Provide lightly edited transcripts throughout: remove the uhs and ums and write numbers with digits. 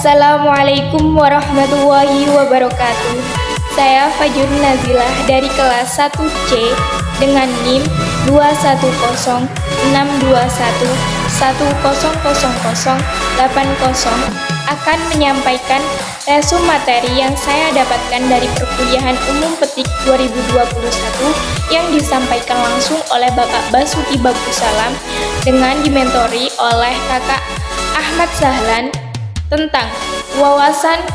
Assalamualaikum warahmatullahi wabarakatuh. Saya Fajrul Nazilah dari kelas 1C dengan NIM 21062110080 akan menyampaikan resume materi yang saya dapatkan dari Perkuliahan Umum Petik 2021 yang disampaikan langsung oleh Bapak Basuki Bagusalam dengan dimentori oleh Kakak Ahmad Sahlan tentang wawasan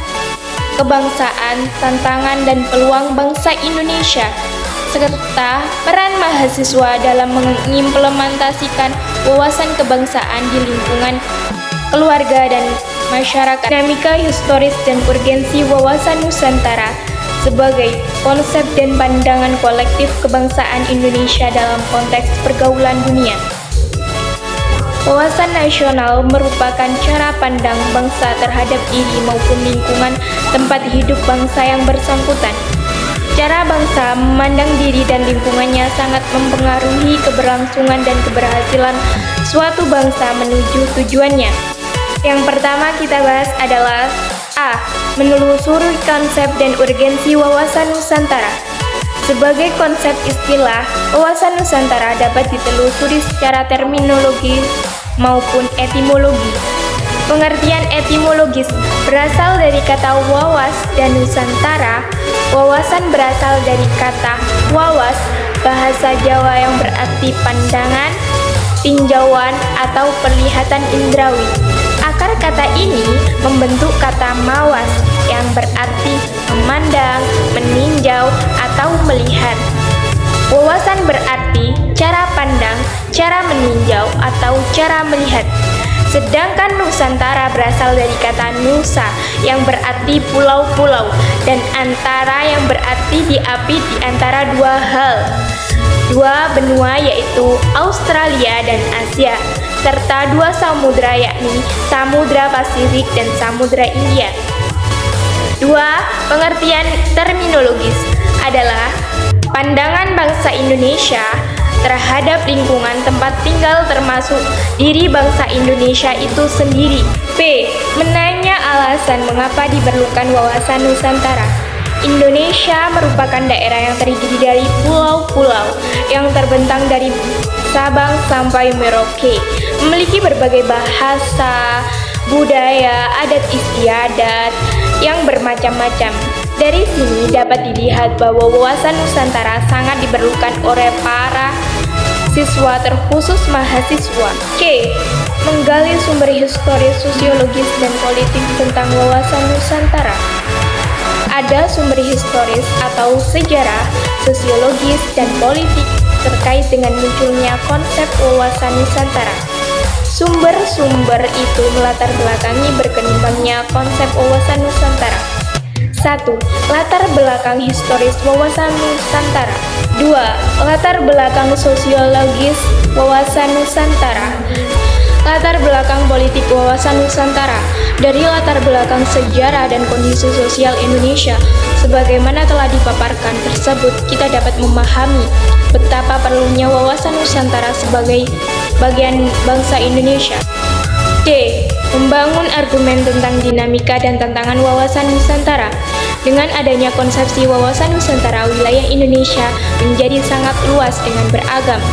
kebangsaan, tantangan dan peluang bangsa Indonesia, serta peran mahasiswa dalam mengimplementasikan wawasan kebangsaan di lingkungan keluarga dan masyarakat. Dinamika historis dan urgensi wawasan Nusantara sebagai konsep dan pandangan kolektif kebangsaan Indonesia dalam konteks pergaulan dunia. Wawasan nasional merupakan cara pandang bangsa terhadap diri maupun lingkungan tempat hidup bangsa yang bersangkutan. Cara bangsa memandang diri dan lingkungannya sangat mempengaruhi keberlangsungan dan keberhasilan suatu bangsa menuju tujuannya. Yang pertama kita bahas adalah A. Menelusuri konsep dan urgensi wawasan Nusantara. Sebagai konsep istilah, wawasan Nusantara dapat ditelusuri secara terminologis maupun etimologi. Pengertian etimologis berasal dari kata wawas dan Nusantara. Wawasan berasal dari kata wawas, bahasa Jawa yang berarti pandangan, tinjauan, atau penglihatan indrawi. Akar kata ini membentuk kata mawas yang berarti memandang, meninjau, atau melihat. Wawasan berarti cara pandang, cara meninjau, atau cara melihat. Sedangkan Nusantara berasal dari kata nusa yang berarti pulau-pulau dan antara yang berarti diapit di antara dua benua yaitu Australia dan Asia, serta dua samudra yakni Samudra Pasifik dan Samudra India. 2. Pengertian terminologis adalah pandangan bangsa Indonesia terhadap lingkungan tempat tinggal termasuk diri bangsa Indonesia itu sendiri. B. Menanya alasan mengapa diperlukan wawasan Nusantara. Indonesia merupakan daerah yang terdiri dari pulau-pulau yang terbentang dari Sabang sampai Merauke, memiliki berbagai bahasa, budaya, adat istiadat yang bermacam-macam. Dari sini dapat dilihat bahwa wawasan Nusantara sangat diperlukan oleh para siswa terkhusus mahasiswa. C. Menggali sumber historis, sosiologis, dan politik tentang wawasan Nusantara. Ada sumber historis atau sejarah, sosiologis, dan politik terkait dengan munculnya konsep wawasan Nusantara. Sumber-sumber itu melatar belakangi berkembangnya konsep wawasan Nusantara. 1. Latar belakang historis wawasan Nusantara. 2. Latar belakang sosiologis wawasan Nusantara. Latar belakang politik wawasan Nusantara. Dari latar belakang sejarah dan kondisi sosial Indonesia sebagaimana telah dipaparkan tersebut, kita dapat memahami betapa perlunya wawasan Nusantara sebagai bagian bangsa Indonesia. D. Membangun argumen tentang dinamika dan tantangan wawasan Nusantara. Dengan adanya konsepsi wawasan Nusantara, wilayah Indonesia menjadi sangat luas dengan beragam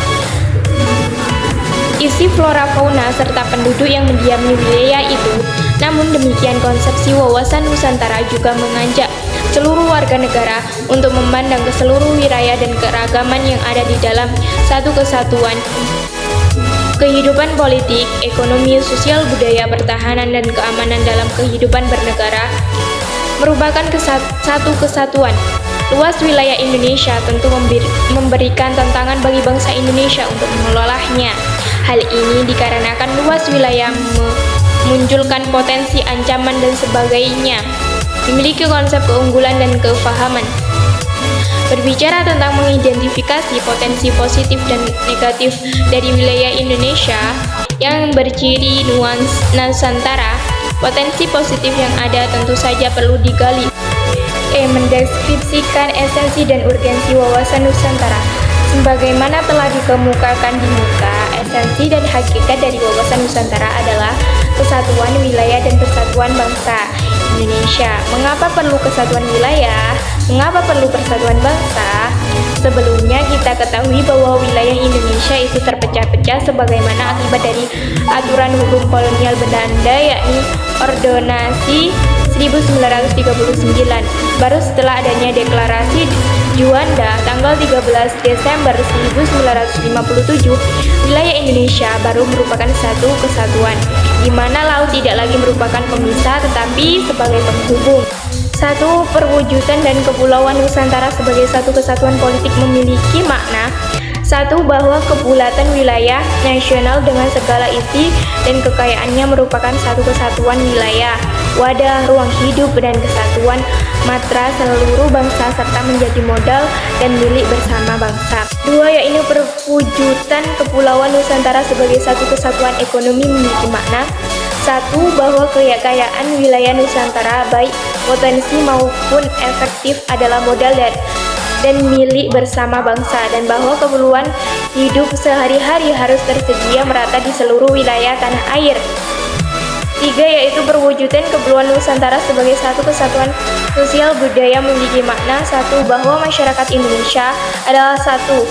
isi flora fauna serta penduduk yang mendiami wilayah itu. Namun demikian, konsepsi wawasan Nusantara juga mengajak seluruh warga negara untuk memandang ke seluruh wilayah dan keragaman yang ada di dalam satu kesatuan kehidupan politik, ekonomi, sosial, budaya, pertahanan, dan keamanan dalam kehidupan bernegara merupakan satu kesatuan. Luas wilayah Indonesia tentu memberikan tantangan bagi bangsa Indonesia untuk mengelolanya. Hal ini dikarenakan luas wilayah memunculkan potensi ancaman dan sebagainya, memiliki konsep keunggulan dan kefahaman. Berbicara tentang mengidentifikasi potensi positif dan negatif dari wilayah Indonesia yang berciri Nusantara, potensi positif yang ada tentu saja perlu digali. Mendeskripsikan esensi dan urgensi wawasan Nusantara. Sebagaimana telah dikemukakan di muka, esensi dan hakikat dari wawasan Nusantara adalah kesatuan wilayah dan persatuan bangsa. Indonesia. Mengapa perlu kesatuan wilayah? Mengapa perlu persatuan bangsa? Sebelumnya kita ketahui bahwa wilayah Indonesia itu terpecah-pecah sebagaimana akibat dari aturan hukum kolonial Belanda, yakni Ordonansi 1939. Baru setelah adanya deklarasi Juanda tanggal 13 Desember 1957, wilayah Indonesia baru merupakan satu kesatuan, di mana laut tidak lagi merupakan pemisah tetapi sebagai penghubung. Satu, perwujudan dan kepulauan Nusantara sebagai satu kesatuan politik memiliki makna. Satu, bahwa kebulatan wilayah nasional dengan segala isi dan kekayaannya merupakan satu kesatuan wilayah, wadah, ruang hidup, dan kesatuan matra seluruh bangsa serta menjadi modal dan milik bersama bangsa. Dua, yaitu perwujudan kepulauan Nusantara sebagai satu kesatuan ekonomi memiliki makna. Satu, bahwa kekayaan wilayah Nusantara baik potensi maupun efektif adalah modal dan milik bersama bangsa, dan bahwa keperluan hidup sehari-hari harus tersedia merata di seluruh wilayah tanah air. Tiga, yaitu perwujudan kepulauan Nusantara sebagai satu kesatuan sosial budaya memiliki makna. Satu, bahwa masyarakat Indonesia adalah satu.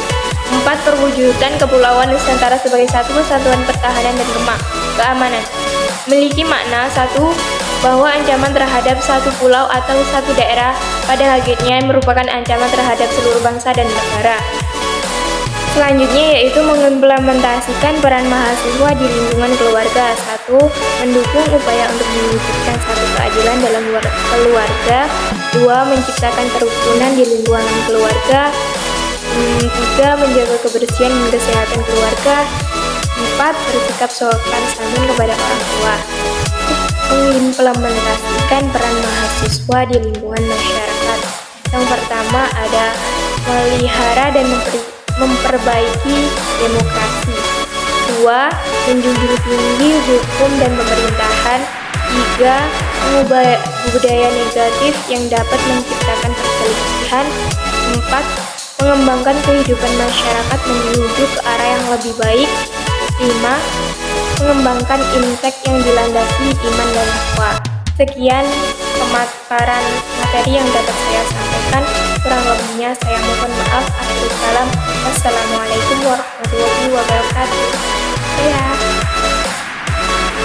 Empat, perwujudan kepulauan Nusantara sebagai satu kesatuan pertahanan dan keamanan memiliki makna. Satu, bahwa ancaman terhadap satu pulau atau satu daerah pada hakikatnya merupakan ancaman terhadap seluruh bangsa dan negara. Selanjutnya yaitu mengimplementasikan peran mahasiswa di lingkungan keluarga. Satu, mendukung upaya untuk mewujudkan satu keadilan dalam keluarga. Dua, menciptakan kerukunan di lingkungan keluarga. Tiga, menjaga kebersihan dan kesehatan keluarga. Empat, bersikap sopan santun kepada orang tua. Mengimplementasikan peran mahasiswa di lingkungan masyarakat. Yang pertama ada melihara dan memperbaiki demokrasi. Dua, menjunjung tinggi hukum dan pemerintahan. Tiga, mengubah budaya negatif yang dapat menciptakan perselisihan. Empat, mengembangkan kehidupan masyarakat menuju ke arah yang lebih baik. 5. Mengembangkan impact yang dilandasi iman dan takwa. Sekian pemaparan materi yang dapat saya sampaikan. Kurang lebihnya saya mohon maaf. Akhirul kalam. Wassalamualaikum warahmatullahi wabarakatuh. Ya.